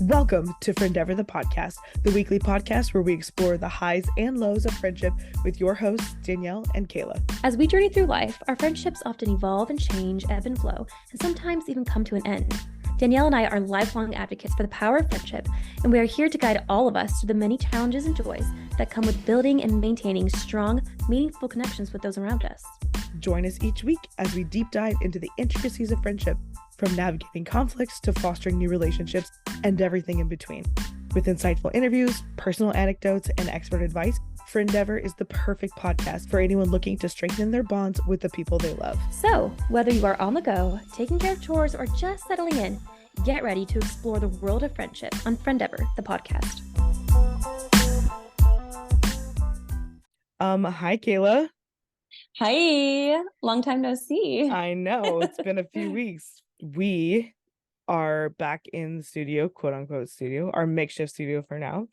Welcome to Friendeavor, the podcast, the weekly podcast where we explore the highs and lows of friendship with your hosts, Danielle and Kayla. As we journey through life, our friendships often evolve and change, ebb and flow, and sometimes even come to an end. Danielle and I are lifelong advocates for the power of friendship, and we are here to guide all of us through the many challenges and joys that come with building and maintaining strong, meaningful connections with those around us. Join us each week as we deep dive into the intricacies of friendship, from navigating conflicts to fostering new relationships and everything in between. With insightful interviews, personal anecdotes, and expert advice, Friendeavor is the perfect podcast for anyone looking to strengthen their bonds with the people they love. So, whether you are on the go, taking care of chores, or just settling in, get ready to explore the world of friendship on Friendeavor, the podcast. Hi, Kayla. Hi, long time no see. I know, it's been a few weeks. We are back in the studio, quote unquote studio, our makeshift studio for now,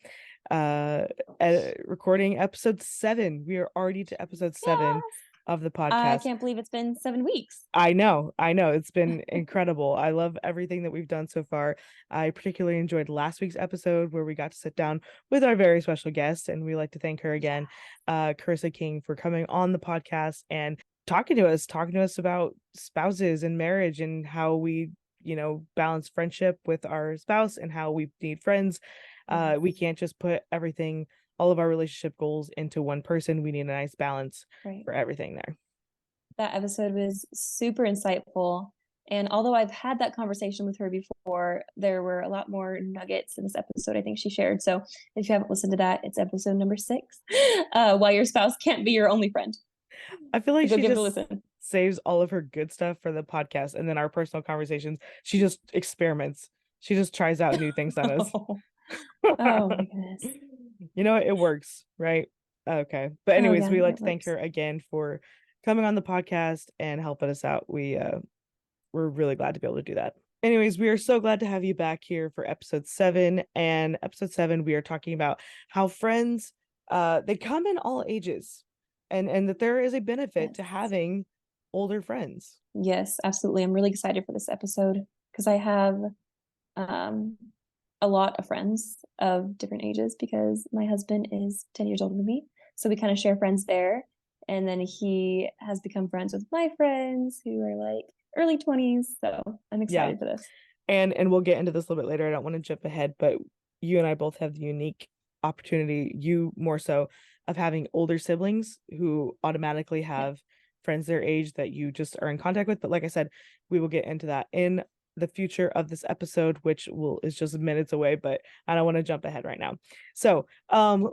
recording episode 7. We are already to episode 7 of the podcast. I can't believe it's been 7 weeks. I know. It's been incredible. I love everything that we've done so far. I particularly enjoyed last week's episode where we got to sit down with our very special guest, and we like to thank her again, Carissa King, for coming on the podcast and talking to us about spouses and marriage and how we, balance friendship with our spouse and how we need friends. We can't just put all of our relationship goals into one person. We need a nice balance for everything there. That episode was super insightful. And although I've had that conversation with her before, there were a lot more nuggets in this episode I think she shared. So if you haven't listened to that, it's episode number 6, why your spouse can't be your only friend. I feel like she just saves all of her good stuff for the podcast, and then our personal conversations, she just experiments. She just tries out new things on us. Oh my goodness. It works, right? Okay. But anyways, we like to thank her again for coming on the podcast and helping us out. We're really glad to be able to do that. Anyways, we are so glad to have you back here for episode 7. And episode 7, we are talking about how friends, they come in all ages, and that there is a benefit to having older friends. Yes, absolutely. I'm really excited for this episode because I have a lot of friends of different ages because my husband is 10 years older than me. So we kind of share friends there. And then he has become friends with my friends who are like early 20s. So I'm excited for this. And we'll get into this a little bit later. I don't want to jump ahead, but you and I both have the unique opportunity, you more so, of having older siblings who automatically have friends their age that you just are in contact with. But like I said, we will get into that in the future of this episode, which is just minutes away, but I don't want to jump ahead right now. So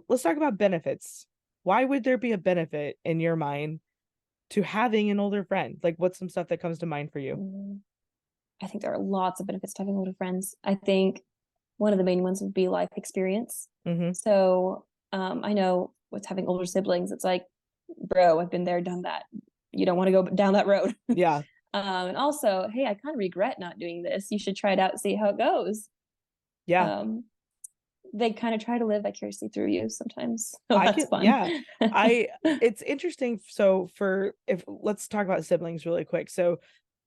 let's talk about benefits. Why would there be a benefit in your mind to having an older friend? Like, what's some stuff that comes to mind for you? I think there are lots of benefits to having older friends. I think one of the main ones would be life experience. Mm-hmm. So I know with having older siblings, it's like, bro, I've been there, done that. You don't want to go down that road. Yeah. And also, hey, I kind of regret not doing this. You should try it out, see how it goes. Yeah. They kind of try to live vicariously through you sometimes. So that's fun. Yeah. It's interesting. So let's talk about siblings really quick. So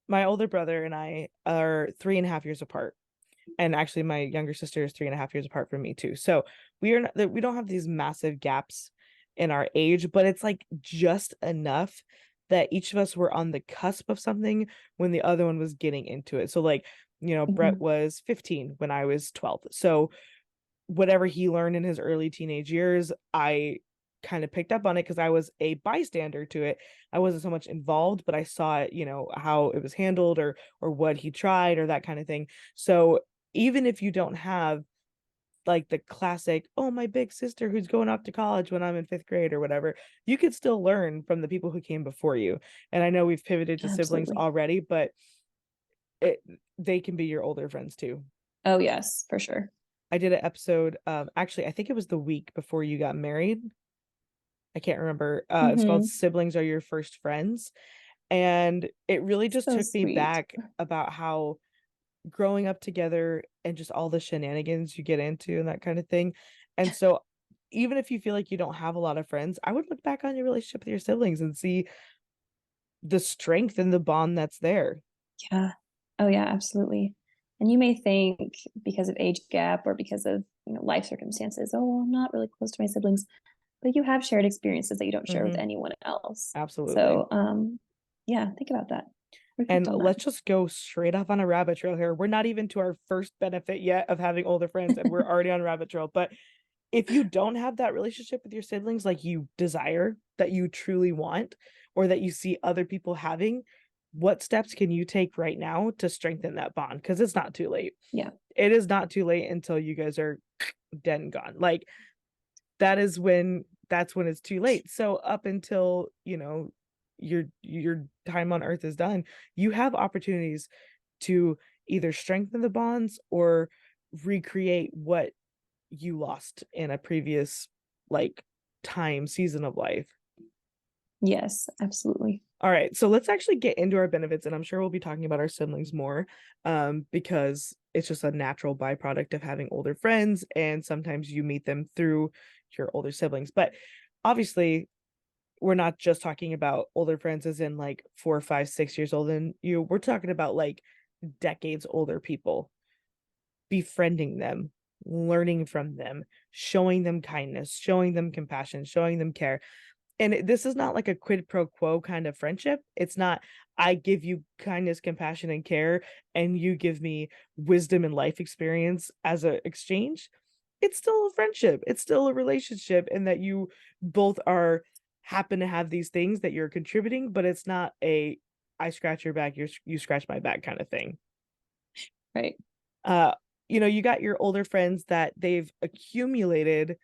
my older brother and I are 3.5 years apart. And actually my younger sister is 3.5 years apart from me too. So we don't have these massive gaps in our age, but it's like just enough that each of us were on the cusp of something when the other one was getting into it. So like, Brett was 15 when I was 12. So whatever he learned in his early teenage years, I kind of picked up on it because I was a bystander to it. I wasn't so much involved, but I saw it, how it was handled or what he tried or that kind of thing. So even if you don't have like the classic, oh, my big sister who's going off to college when I'm in 5th grade or whatever, you could still learn from the people who came before you. And I know we've pivoted to siblings already, but they can be your older friends too. Oh yes, for sure. I did an episode, actually, I think it was the week before you got married. I can't remember. It's called Siblings Are Your First Friends. And it really just took me back about how growing up together and just all the shenanigans you get into and that kind of thing. And so even if you feel like you don't have a lot of friends, I would look back on your relationship with your siblings and see the strength and the bond that's there. Yeah. Oh yeah, absolutely. And you may think because of age gap or because of life circumstances, oh, well, I'm not really close to my siblings, but you have shared experiences that you don't share with Mm-hmm. anyone else. Absolutely. So, yeah, think about that. Reflect And on let's just go straight off on a rabbit trail here. We're not even to our first benefit yet of having older friends, and we're already on a rabbit trail. But if you don't have that relationship with your siblings like you desire, that you truly want, or that you see other people having, what steps can you take right now to strengthen that bond? Because it's not too late. Yeah. It is not too late until you guys are dead and gone. Like that's when it's too late. So up until, your time on earth is done, you have opportunities to either strengthen the bonds or recreate what you lost in a previous like season of life. Yes, absolutely. All right, so let's actually get into our benefits, and I'm sure we'll be talking about our siblings more, because it's just a natural byproduct of having older friends, and sometimes you meet them through your older siblings. But obviously, we're not just talking about older friends as in like 4, 5, 6 years old, and we're talking about like decades older people, befriending them, learning from them, showing them kindness, showing them compassion, showing them care. And this is not like a quid pro quo kind of friendship. It's not, I give you kindness, compassion, and care, and you give me wisdom and life experience as an exchange. It's still a friendship. It's still a relationship, and that you both are happen to have these things that you're contributing, but it's not a I scratch your back, you scratch my back kind of thing. Right. Uh, you got your older friends that they've accumulated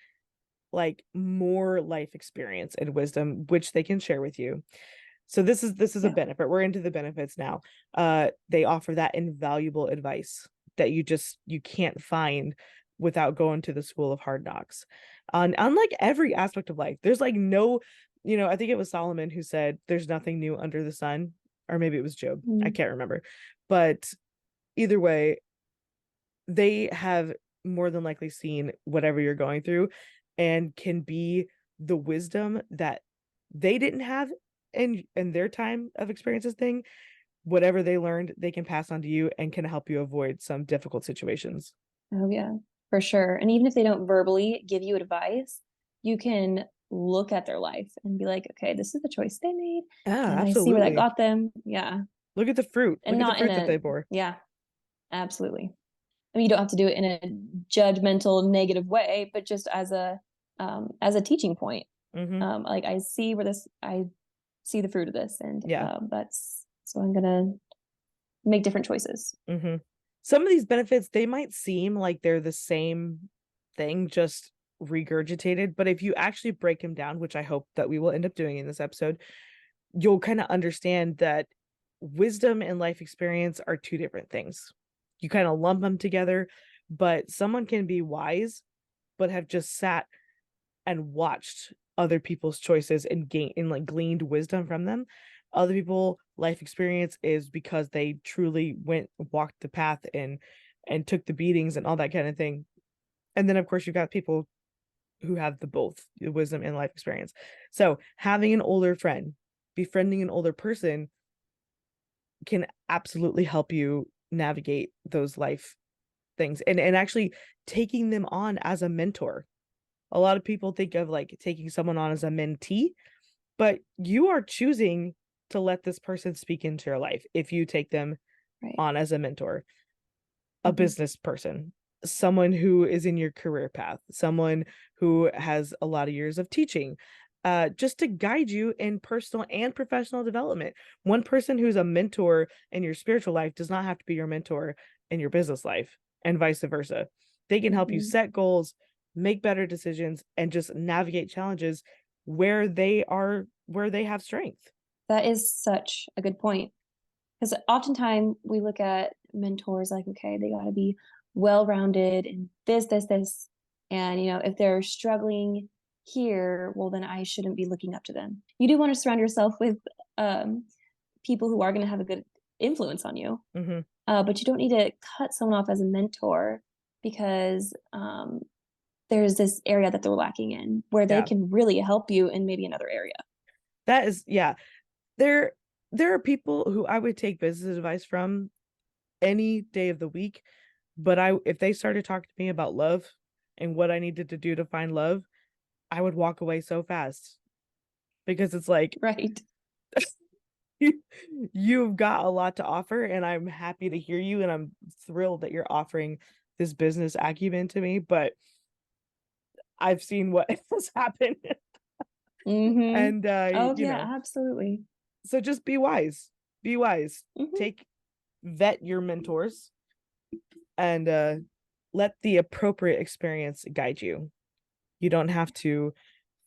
like more life experience and wisdom which they can share with you. So this is a Yeah. benefit. We're into the benefits now. They offer that invaluable advice that you can't find without going to the school of hard knocks. On like every aspect of life, there's like no, I think it was Solomon who said there's nothing new under the sun, or maybe it was Job, I Mm. can't remember. But either way, they have more than likely seen whatever you're going through and can be the wisdom that they didn't have in their time of experiences thing. Whatever they learned, they can pass on to you and can help you avoid some difficult situations. Oh, yeah, for sure. And even if they don't verbally give you advice, you can look at their life and be like, okay, this is the choice they made, Yeah, and I see where that absolutely. got them. Yeah. Look at the fruit. And Look at the not in fruit that a, they bore. yeah, absolutely. I mean, you don't have to do it in a judgmental, negative way, but just as a teaching point. Mm-hmm. Like I see the fruit of this, and Yeah. that's so I'm gonna make different choices. Mm-hmm. Some of these benefits, they might seem like they're the same thing, just regurgitated, but if you actually break them down, which I hope that we will end up doing in this episode, you'll kind of understand that wisdom and life experience are two different things. You kind of lump them together, but someone can be wise but have just sat and watched other people's choices and like gleaned wisdom from them. Other people life experience is because they truly walked the path and took the beatings and all that kind of thing. And then of course you've got people who have the both the wisdom and life experience. So having an older friend, befriending an older person can absolutely help you navigate those life things, and actually taking them on as a mentor. A lot of people think of like taking someone on as a mentee, but you are choosing to let this person speak into your life if you take them Right. on as a mentor, a Mm-hmm. business person, someone who is in your career path, someone who has a lot of years of teaching, just to guide you in personal and professional development. One person who's a mentor in your spiritual life does not have to be your mentor in your business life, and vice versa. They can help you Mm-hmm. set goals, make better decisions, and just navigate challenges where they have strength. That is such a good point. Because oftentimes we look at mentors like, okay, they got to be well rounded and this. And, if they're struggling here, well, then I shouldn't be looking up to them. You do want to surround yourself with people who are going to have a good influence on you. Mm-hmm. But you don't need to cut someone off as a mentor because there's this area that they're lacking in where they Yeah, can really help you in maybe another area. that is, yeah. There there are people who I would take business advice from any day of the week. But if they started talking to me about love and what I needed to do to find love, I would walk away so fast because it's like Right. you've got a lot to offer, and I'm happy to hear you, and I'm thrilled that you're offering this business acumen to me. But I've seen what has happened, Mm-hmm. and Oh, yeah, absolutely. so just be wise. Be wise. Mm-hmm. Take vet your mentors and let the appropriate experience guide you. You don't have to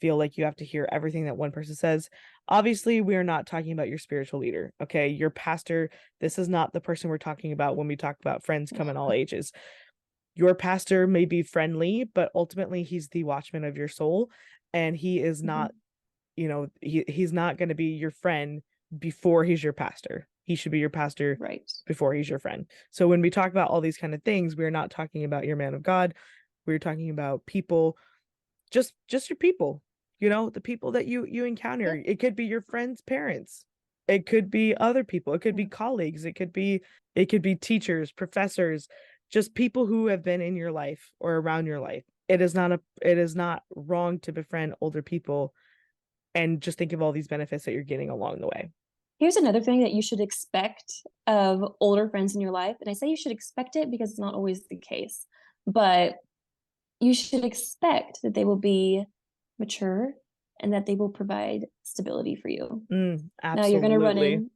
feel like you have to hear everything that one person says. Obviously, we are not talking about your spiritual leader, okay? Your pastor, this is not the person we're talking about when we talk about friends come in all ages. Your pastor may be friendly, but ultimately he's the watchman of your soul, and he is Mm-hmm. not, he's not going to be your friend before he's your pastor. He should be your pastor Right. before he's your friend. So when we talk about all these kind of things, we're not talking about your man of God. We're talking about people, just your people, the people that you encounter. Yep. It could be your friends' parents, it could be other people, it could be Yeah. colleagues, it could be teachers, professors, just people who have been in your life or around your life. It is not wrong to befriend older people and just think of all these benefits that you're getting along the way. Here's another thing that you should expect of older friends in your life. And I say you should expect it because it's not always the case, but you should expect that they will be mature and that they will provide stability for you. Now you're going to run Absolutely. in,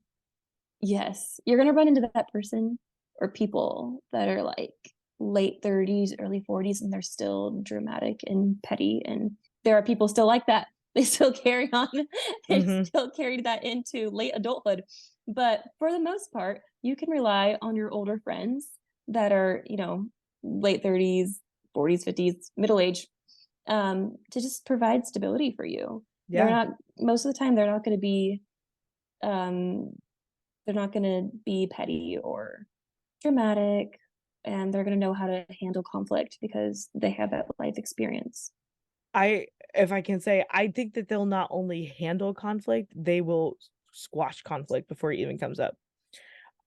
yes, you're going to run into that person or people that are like late 30s, early 40s, and they're still dramatic and petty. And there are people still like that. They still carry on, they Mm-hmm. still carry that into late adulthood. But for the most part, you can rely on your older friends that are, late 30s, 40s, 50s, middle age, to just provide stability for you. They're Yeah. not, most of the time, um, they're not going to be petty or dramatic, and they're going to know how to handle conflict because they have that life experience. If I can say, I think that they'll not only handle conflict, they will squash conflict before it even comes up.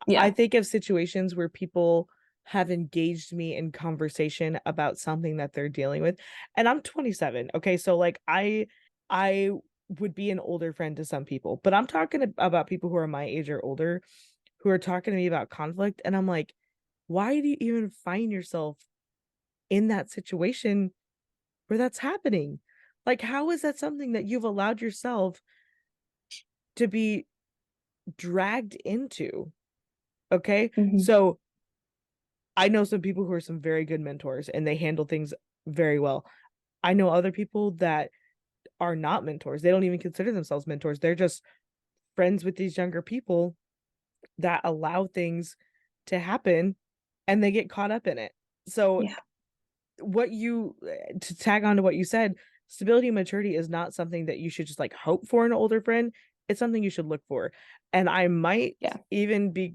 I Yeah. think of situations where people have engaged me in conversation about something that they're dealing with. And I'm 27. Okay. So like I would be an older friend to some people, but I'm talking about people who are my age or older who are talking to me about conflict. And I'm like, why do you even find yourself in that situation where that's happening? Like, how is that something that you've allowed yourself to be dragged into? Okay. Mm-hmm. So I know some people who are some very good mentors and they handle things very well. I know other people that are not mentors. They don't even consider themselves mentors. They're just friends with these younger people that allow things to happen and they get caught up in it. So, Yeah. to tag on to what you said, stability and maturity is not something that you should just like hope for in an older friend. It's something you should look for. And I might Yeah. even be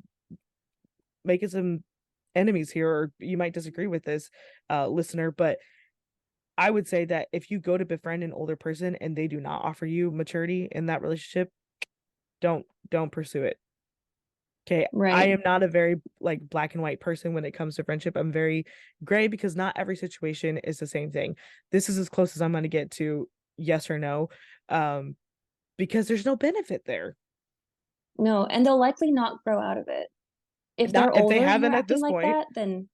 making some enemies here, or you might disagree with this, listener, but I would say that if you go to befriend an older person and they do not offer you maturity in that relationship, don't pursue it. Okay. I Right. am not a very like black and white person when it comes to friendship. I'm very gray because not every situation is the same thing. This is as close as I'm going to get to yes or no, um, because there's no benefit there. No, and they'll likely not grow out of it. If Not they're if they older and they're haven't at acting this like point. that, then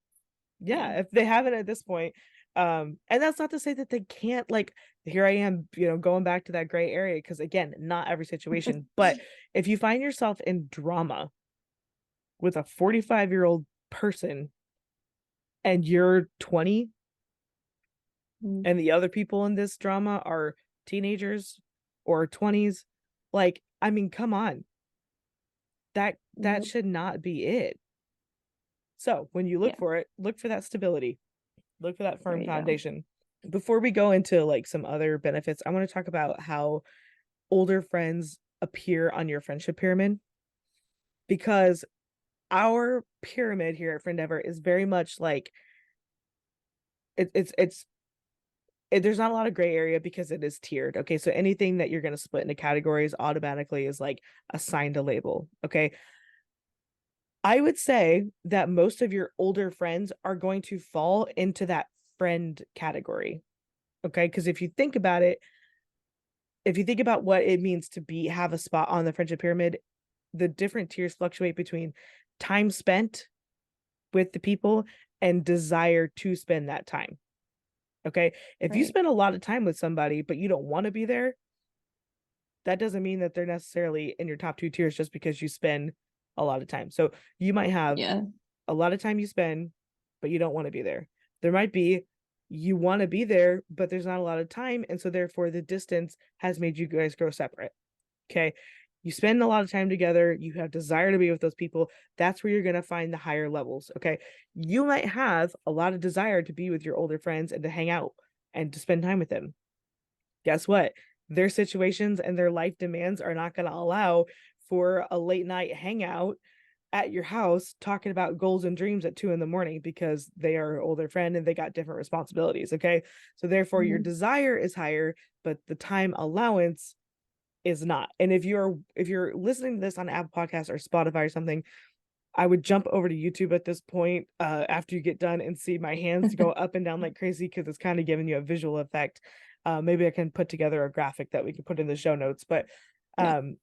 yeah. Yeah, if they haven't at this point. And that's not to say that they can't, like, here I am, going back to that gray area because again, not every situation, but if you find yourself in drama with a 45-year-old person and you're 20 Mm, and the other people in this drama are teenagers or 20s, like, I mean, come on. That nope. should not be it. So, when you look Yeah, for it, look for that stability. Look for that there firm you go. foundation. Before we go into like some other benefits, I want to talk about how older friends appear on your friendship pyramid, because our pyramid here at Friendeavor is very much like there's not a lot of gray area because it is tiered. Okay, so anything that you're going to split into categories automatically is like assigned a label. Okay, I would say that most of your older friends are going to fall into that friend category. Okay. Because if you think about it, if you think about what it means to have a spot on the friendship pyramid, the different tiers fluctuate between time spent with the people and desire to spend that time. Okay. If you Right. spend a lot of time with somebody, but you don't want to be there, that doesn't mean that they're necessarily in your top two tiers just because you spend a lot of time. So you might have Yeah. a lot of time you spend, but you don't want to be there. There might be you want to be there, but there's not a lot of time. And so therefore the distance has made you guys grow separate. Okay. You spend a lot of time together. You have desire to be with those people. That's where you're going to find the higher levels. Okay. You might have a lot of desire to be with your older friends and to hang out and to spend time with them. Guess what? Their situations and their life demands are not going to allow for a late night hangout at your house talking about goals and dreams at 2 a.m. because they are an older friend and they got different responsibilities. Okay. So therefore your Mhm. desire is higher, but the time allowance is not. And if you're listening to this on Apple Podcasts or Spotify or something, I would jump over to YouTube at this point after you get done and see my hands go up and down like crazy because it's kind of giving you a visual effect. Maybe I can put together a graphic that we can put in the show notes. But Yeah. um,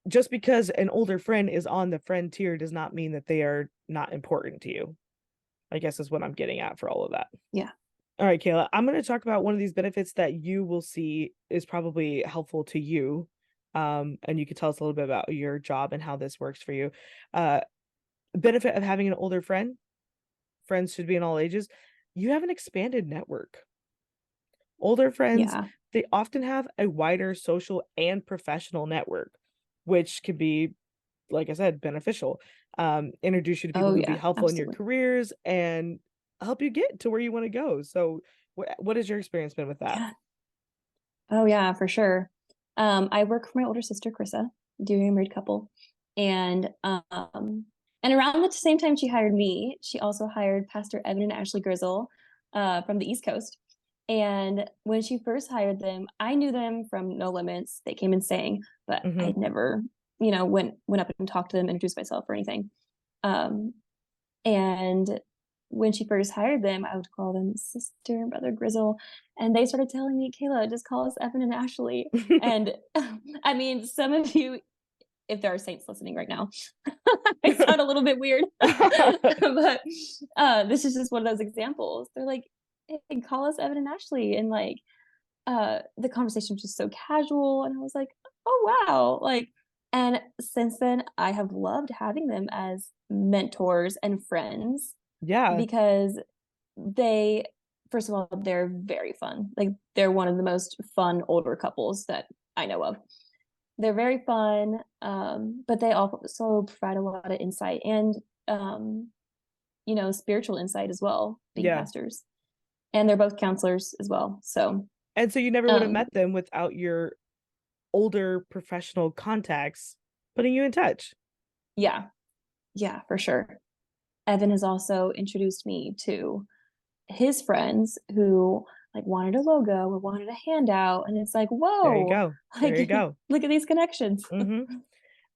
just because an older friend is on the friend tier does not mean that they are not important to you. I guess is what I'm getting at for all of that. Yeah. All right, Kayla, I'm going to talk about one of these benefits that you will see is probably helpful to you. And you could tell us a little bit about your job and how this works for you. Uh, benefit of having an older friend, friends should be in all ages. You have an expanded network. Older friends, Yeah. they often have a wider social and professional network, which can be, like I said, beneficial. Introduce you to people Oh who be yeah, helpful in your absolutely. careers and help you get to where you want to go. So, what has your experience been with that? Yeah. Oh yeah, for sure. I work for my older sister, Krissa, doing a married couple. And around the same time she hired me, she also hired Pastor Evan and Ashley Grizzle from the East Coast. And when she first hired them, I knew them from No Limits. They came and sang, but Hmm. I'd never, went up and talked to them, introduced myself or anything. Um, and when she first hired them, I would call them sister and brother Grizzle. And they started telling me, Kayla, just call us Evan and Ashley. And I mean, some of you, if there are saints listening right now, I sound a little bit weird. But this is just one of those examples. They're like, hey, call us Evan and Ashley. And like the conversation was just so casual. And I was like, oh wow. Like, and since then I have loved having them as mentors and friends Yeah, because they, first of all, they're very fun. Like they're one of the most fun older couples that I know of. They're very fun, but they also provide a lot of insight and um, spiritual insight as well, being yeah. pastors. And they're both counselors as well. So And so you never would have um, met them without your older professional contacts putting you in touch. yeah, yeah, for sure. Evan has also introduced me to his friends who like wanted a logo or wanted a handout, and it's like, There you whoa, go. There like you go. look at these connections. Hmm.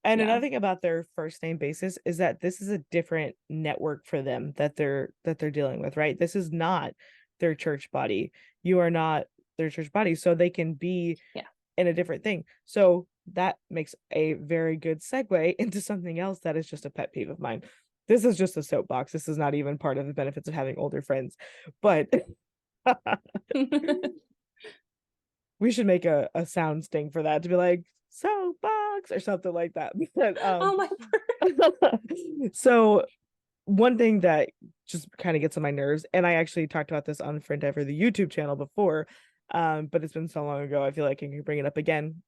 And Yeah, another thing about their first name basis is that this is a different network for them that they're dealing with, right? This is not their church body. You are not their church body, so they can be yeah. in a different thing. So that makes a very good segue into something else that is just a pet peeve of mine. This is just a soapbox. This is not even part of the benefits of having older friends, but we should make a sound sting for that to be like soapbox or something like that. But, Oh my so one thing that just kind of gets on my nerves, and I actually talked about this on Friendeavor, the YouTube channel before, but it's been so long ago, I feel like I can bring it up again,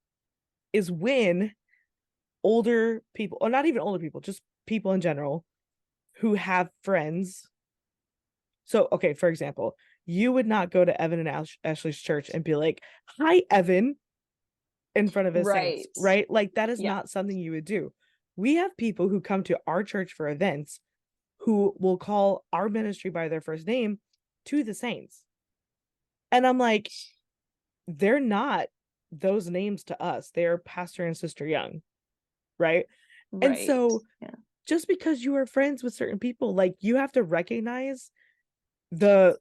is when older people, or not even older people, just people in general who have friends. So, okay, for example, you would not go to Evan and Ashley's church and be like, "Hi, Evan," in front of his saints, right. right? Like that is Yeah, not something you would do. We have people who come to our church for events who will call our ministry by their first name to the saints. And I'm like, they're not those names to us. They're Pastor and Sister Young, right? And right. so Yeah, just because you are friends with certain people, like you have to recognize the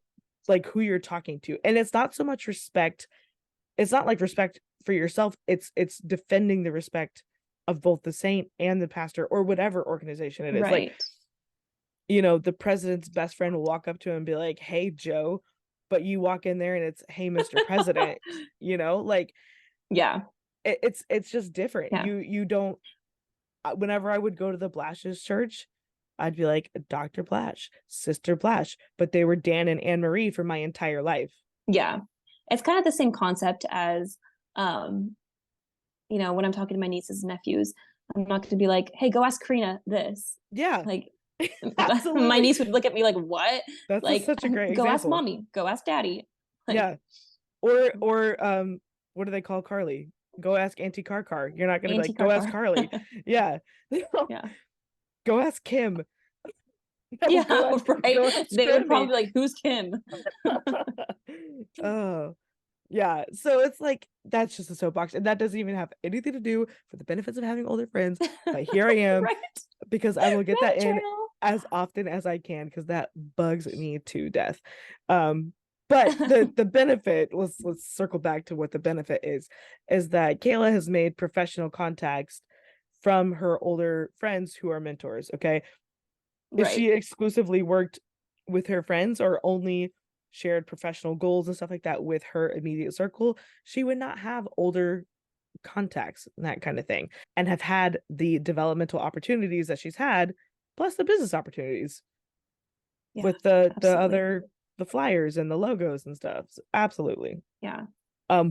like who you're talking to. And it's not so much respect. It's not like respect for yourself. It's defending the respect of both the saint and the pastor or whatever organization it is. Like, Right. the president's best friend will walk up to him and be like, "Hey, Joe," but you walk in there and it's, "Hey, Mr. President," like Yeah. it's just different. Yeah. You don't whenever I would go to the Blash's church, I'd be like Dr. Blash, Sister Blash, but they were Dan and Anne Marie for my entire life. Yeah. It's kind of the same concept as, when I'm talking to my nieces and nephews, I'm not going to be like, hey, go ask Karina this. Yeah, Like, my absolutely. niece would look at me like, what? That's Like, such a great go ask example. mommy, go ask daddy. Like, Yeah. Or what do they call Carly? Go ask Auntie Car. You're not gonna be Auntie like, go ask Car. Carly. Yeah. Yeah. Go ask Kim. No, Yeah, right. go ask They would probably Grammy. be like, who's Kim? Oh, yeah. So it's like that's just a soapbox, and that doesn't even have anything to do for the benefits of having older friends. But here I am Right. because I will get that Rabbit in trail. as often as I can because that bugs me to death. But the benefit, let's circle back to what the benefit is that Kayla has made professional contacts from her older friends who are mentors. Okay, if Right. she exclusively worked with her friends or only shared professional goals and stuff like that with her immediate circle, she would not have older contacts and that kind of thing, and have had the developmental opportunities that she's had, plus the business opportunities Yeah, with the absolutely. other the flyers and the logos and stuff. So absolutely. Yeah.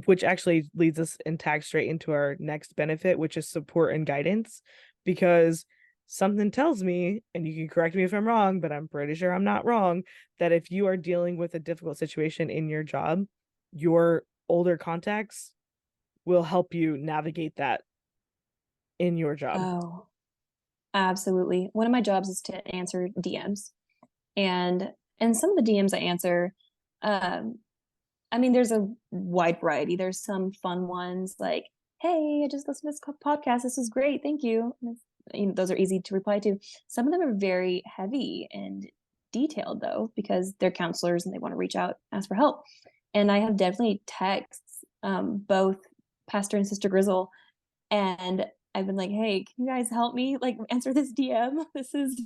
Which actually leads us and tags straight into our next benefit, which is support and guidance, because something tells me, and you can correct me if I'm wrong, but I'm pretty sure I'm not wrong, that if you are dealing with a difficult situation in your job, your older contacts will help you navigate that in your job. Oh, absolutely. One of my jobs is to answer DMs. And some of the DMs I answer, um, I mean, there's a wide variety. There's some fun ones like, hey, I just listened to this podcast. This is great. Thank you. Those are easy to reply to. Some of them are very heavy and detailed, though, because they're counselors and they want to reach out, ask for help. And I have definitely texts both Pastor and Sister Grizzle, and I've been like, hey, can you guys help me like answer this DM? This is,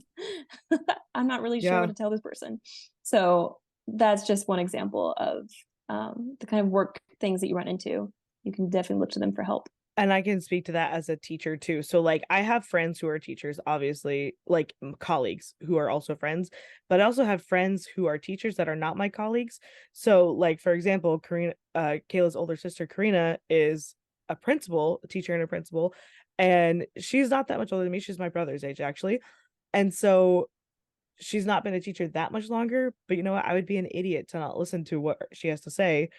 I'm not really sure what Yeah. to tell this person. So that's just one example of the kind of work things that you run into. You can definitely look to them for help. And I can speak to that as a teacher too. So like I have friends who are teachers, obviously, like colleagues who are also friends, but I also have friends who are teachers that are not my colleagues. So like for example, Kayla's older sister Karina is a principal, a teacher and a principal, and she's not that much older than me. She's my brother's age actually. And so she's not been a teacher that much longer, but you know what? I would be an idiot to not listen to what she has to say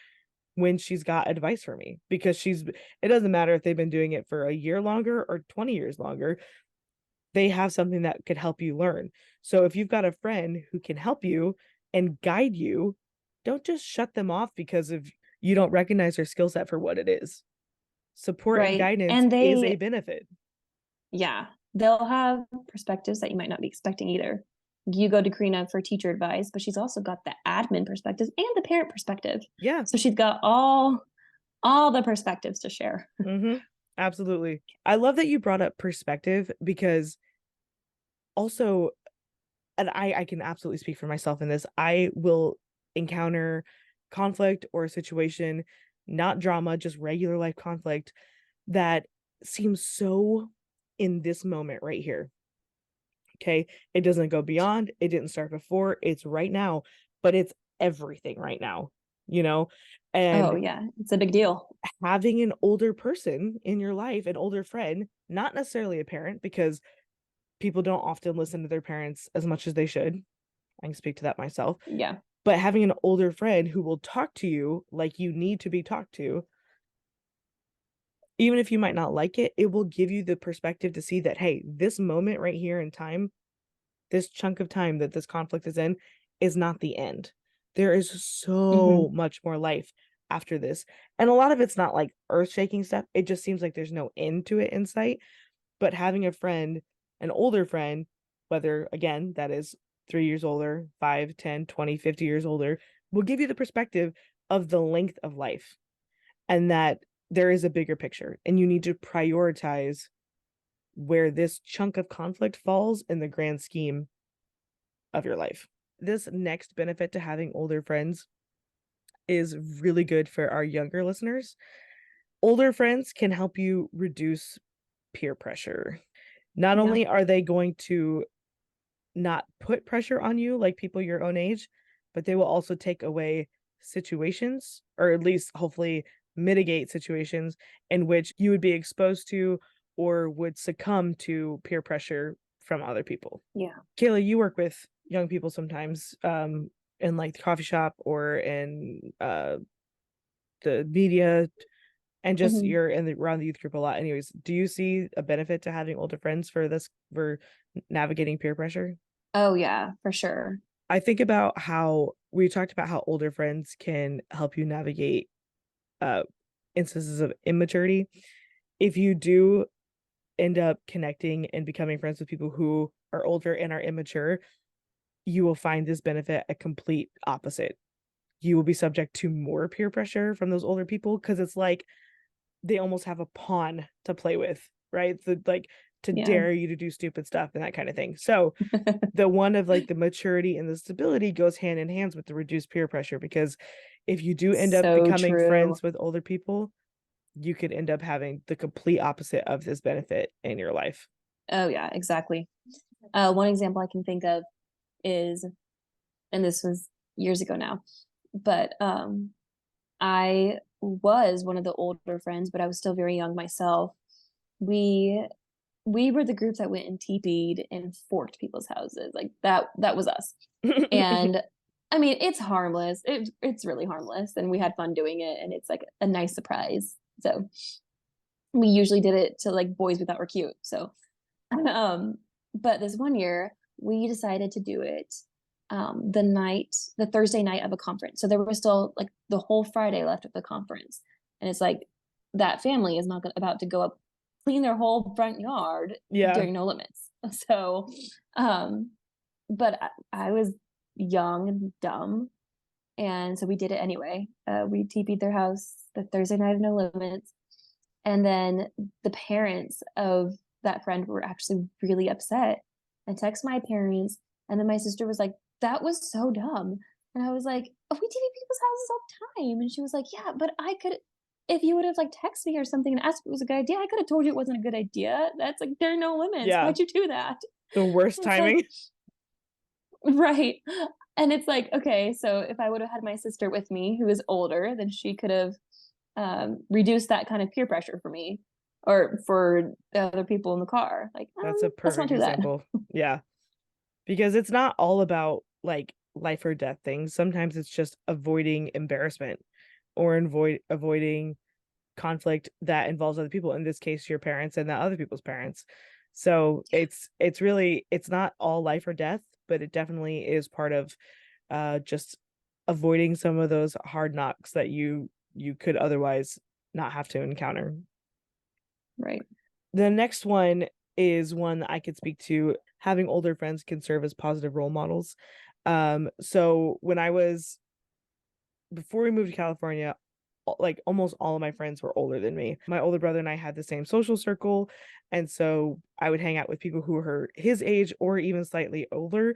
when she's got advice for me, because it doesn't matter if they've been doing it for a year longer or 20 years longer, they have something that could help you learn. So if you've got a friend who can help you and guide you, don't just shut them off because of you don't recognize their skill set for what it is. Support and Right. guidance And is a benefit. yeah, they'll have perspectives that you might not be expecting either. You go to Karina for teacher advice, but she's also got the admin perspective and the parent perspective. Yeah. So she's got all the perspectives to share. Mm-hmm. Absolutely. I love that you brought up perspective, because also, and I can absolutely speak for myself in this, I will encounter conflict or a situation, not drama, just regular life conflict that seems so in this moment right here. Okay. It doesn't go beyond, it didn't start before, it's right now, but it's everything right now, you know? Oh And yeah, it's a big deal. having an older person in your life, an older friend, not necessarily a parent, because people don't often listen to their parents as much as they should. I can speak to that myself. Yeah. But having an older friend who will talk to you like you need to be talked to, even if you might not like it, it will give you the perspective to see that, hey, this moment right here in time, this chunk of time that this conflict is not the end. There is so Mm-hmm. much more life after this. And a lot of it's not like earth shaking stuff. It just seems like there's no end to it in sight. But having a friend, an older friend whether again that is 3 years older, 5, 10, 20, 50 years older, will give you the perspective of the length of life, and that there is a bigger picture and you need to prioritize where this chunk of conflict falls in the grand scheme of your life. This next benefit to having older friends is really good for our younger listeners. Older friends can help you reduce peer pressure. Not Yeah. only are they going to not put pressure on you like people your own age, but they will also take away situations, or at least hopefully mitigate situations in which you would be exposed to or would succumb to peer pressure from other people. Yeah. Kayla, you work with young people sometimes, in like the coffee shop or in the media, and just Hmm. you're around the youth group a lot. Anyways, do you see a benefit to having older friends for this, for navigating peer pressure? Oh, yeah, for sure. I think about how we talked about how older friends can help you navigate uh instances of immaturity. If you do end up connecting and becoming friends with people who are older and are immature, you will find this benefit a complete opposite. You will be subject to more peer pressure from those older people because it's like they almost have a pawn to play with, right? Like to Yeah. dare you to do stupid stuff and that kind of thing. So the one of like the maturity and the stability goes hand in hand with the reduced peer pressure, because if you do end up So becoming true. friends with older people, you could end up having the complete opposite of this benefit in your life. Oh, yeah, exactly. One example I can think of is, and this was years ago now, but I was one of the older friends, but I was still very young myself. We we were the group that went and teepeed and forked people's houses. Like that was us. And I mean, it's harmless. It's really harmless, and we had fun doing it, and it's like a nice surprise. So we usually did it to like boys we thought were cute. So um, but this one year we decided to do it the Thursday night of a conference. So there was still like the whole Friday left of the conference. And it's like that family is not about to go up, clean their whole front yard Yeah, during No Limits. So, um, but I was young and dumb. And so we did it anyway. We TP'd their house the Thursday night of No Limits. And then the parents of that friend were actually really upset and text my parents. And then my sister was like, that was so dumb. And I was like, oh, we TV people's houses all the time. And she was like, yeah, but I could, if you would have like texted me or something and asked if it was a good idea, I could have told you it wasn't a good idea. That's like, there are no limits. yeah. Why'd you do that? The worst It's like, timing. right. And it's like, okay, so if I would have had my sister with me who is older, then she could have reduced that kind of peer pressure for me or for the other people in the car. Like, That's a let's not perfect do that. example. Yeah. Because it's not all about like life or death things. Sometimes it's just avoiding embarrassment or avoiding conflict that involves other people, in this case your parents and the other people's parents. So it's really, it's not all life or death, but it definitely is part of just avoiding some of those hard knocks that you could otherwise not have to encounter. Right. The next one is one that I could speak to. Having older friends can serve as positive role models. So when I was, before we moved to California, like almost all of my friends were older than me. My older brother and I had the same social circle, and so I would hang out with people who were his age or even slightly older.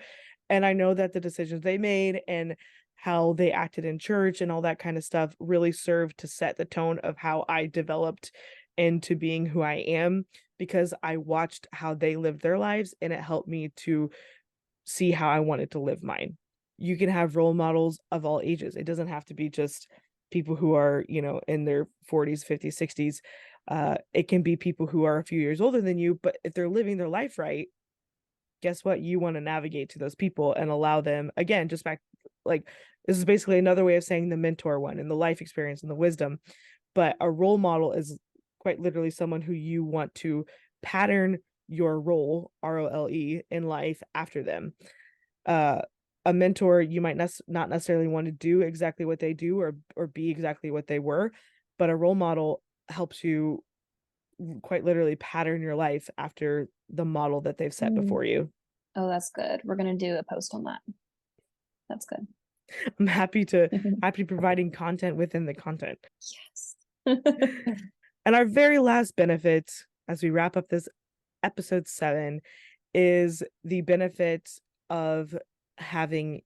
And I know that the decisions they made and how they acted in church and all that kind of stuff really served to set the tone of how I developed into being who I am, because I watched how they lived their lives and it helped me to see how I wanted to live mine. You can have role models of all ages. It doesn't have to be just people who are, in their 40s, 50s, 60s. It can be people who are a few years older than you, but if they're living their life right, guess what? You want to navigate to those people and allow them, again, just back, like, this is basically another way of saying the mentor one and the life experience and the wisdom. But a role model is quite literally someone who you want to pattern your role, ROLE, in life after them. uh a mentor, you might not necessarily want to do exactly what they do or be exactly what they were, but a role model helps you quite literally pattern your life after the model that they've set Mm, before you. Oh, that's good. We're gonna do a post on that. That's good. I'm happy providing content within the content. Yes. And our very last benefit as we wrap up this episode 7 is the benefit of having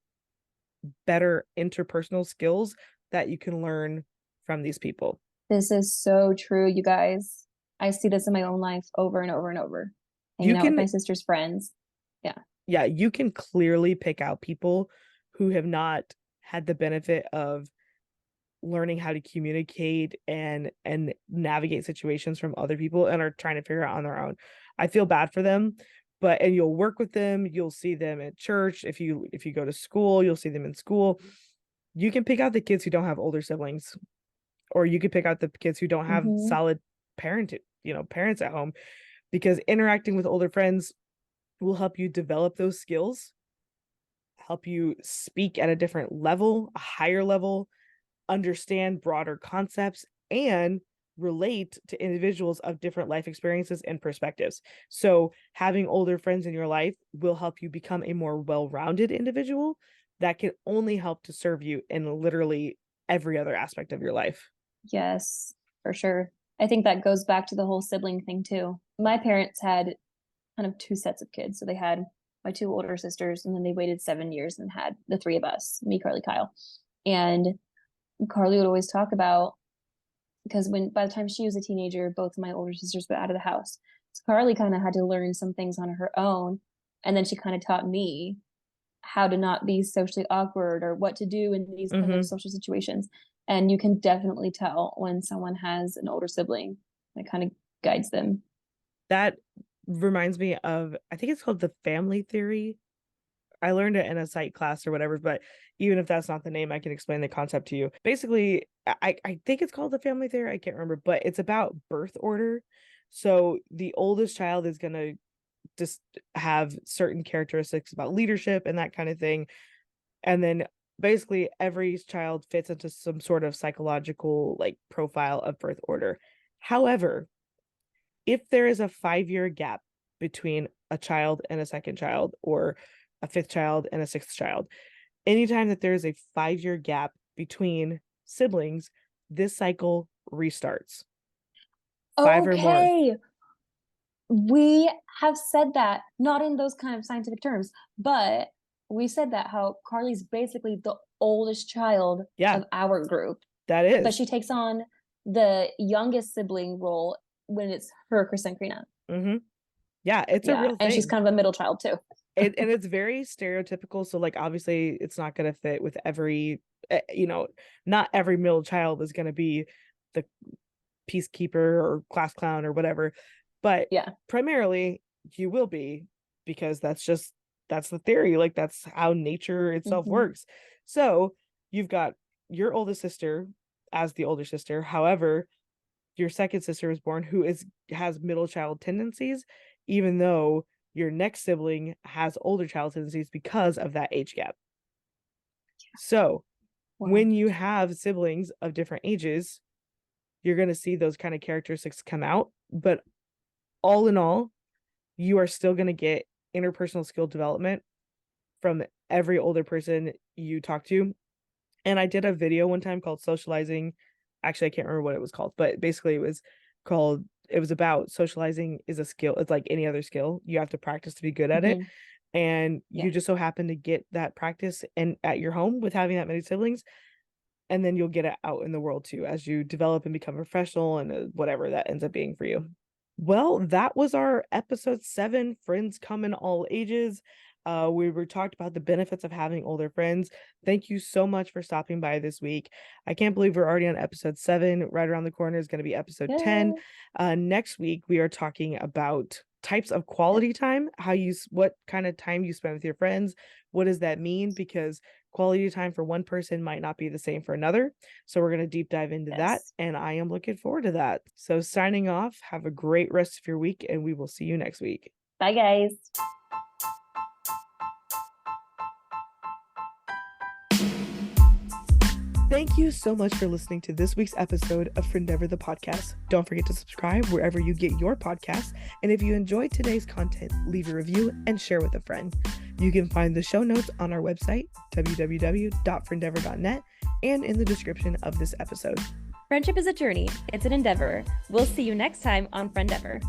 better interpersonal skills that you can learn from these people. This is so true, you guys. I see this in my own life over and over and over. You Hanging out with can my sister's friends. Yeah. Yeah, you can clearly pick out people who have not had the benefit of learning how to communicate and navigate situations from other people and are trying to figure out on their own. I feel bad for them, and you'll work with them, you'll see them at church. If you go to school, you'll see them in school. You can pick out the kids who don't have older siblings, or you can pick out the kids who don't have solid parents at home, because interacting with older friends will help you develop those skills, help you speak at a different level, a higher level, understand broader concepts, and relate to individuals of different life experiences and perspectives. So having older friends in your life will help you become a more well-rounded individual that can only help to serve you in literally every other aspect of your life. Yes, for sure. I think that goes back to the whole sibling thing too. My parents had kind of two sets of kids. So they had my two older sisters, and then they waited 7 years and had the three of us, me, Carly, Kyle. And Carly would always talk about, because by the time she was a teenager, both of my older sisters were out of the house. So Carly kind of had to learn some things on her own. And then she kind of taught me how to not be socially awkward or what to do in these kind of social situations. And you can definitely tell when someone has an older sibling that kind of guides them. That reminds me of, I think it's called the family theory. I learned it in a psych class or whatever, but even if that's not the name, I can explain the concept to you. Basically, I think it's called the family theory. I can't remember, but it's about birth order. So the oldest child is going to just have certain characteristics about leadership and that kind of thing. And then basically every child fits into some sort of psychological like profile of birth order. However, if there is a 5-year gap between a child and a second child, or a fifth child and a sixth child, anytime that there is a 5-year gap between siblings, this cycle restarts. 5 or more. Okay. We have said that, not in those kind of scientific terms, but we said that how Carly's basically the oldest child of our group. That is. But she takes on the youngest sibling role when it's her, Chris and Karina. Yeah, it's a real thing. And she's kind of a middle child too. And it's very stereotypical. So like, obviously it's not going to fit with every, not every middle child is going to be the peacekeeper or class clown or whatever. But primarily you will be, because that's the theory. Like, that's how nature itself works. So you've got your oldest sister as the older sister. However, your second sister was born who has middle child tendencies, even though your next sibling has older child tendencies because of that age gap. So when you have siblings of different ages, you're going to see those kind of characteristics come out. But all in all, you are still going to get interpersonal skill development from every older person you talk to. And I did a video one time called Socializing. Actually, I can't remember what it was called, but basically it was about socializing is a skill. It's like any other skill. You have to practice to be good at it. And you just so happen to get that practice and at your home with having that many siblings. And then you'll get it out in the world too, as you develop and become a professional and whatever that ends up being for you. Well, that was our episode 7, Friends Come in All Ages. We were talked about the benefits of having older friends. Thank you so much for stopping by this week. I can't believe we're already on episode 7. Right around the corner is going to be episode 10. Next week, we are talking about types of quality time, what kind of time you spend with your friends. What does that mean? Because quality time for one person might not be the same for another. So we're going to deep dive into that. And I am looking forward to that. So signing off, have a great rest of your week, and we will see you next week. Bye, guys. Thank you so much for listening to this week's episode of Friendeavor the podcast. Don't forget to subscribe wherever you get your podcasts. And if you enjoyed today's content, leave a review and share with a friend. You can find the show notes on our website, www.friendeavor.net, and in the description of this episode. Friendship is a journey. It's an endeavor. We'll see you next time on Friendeavor.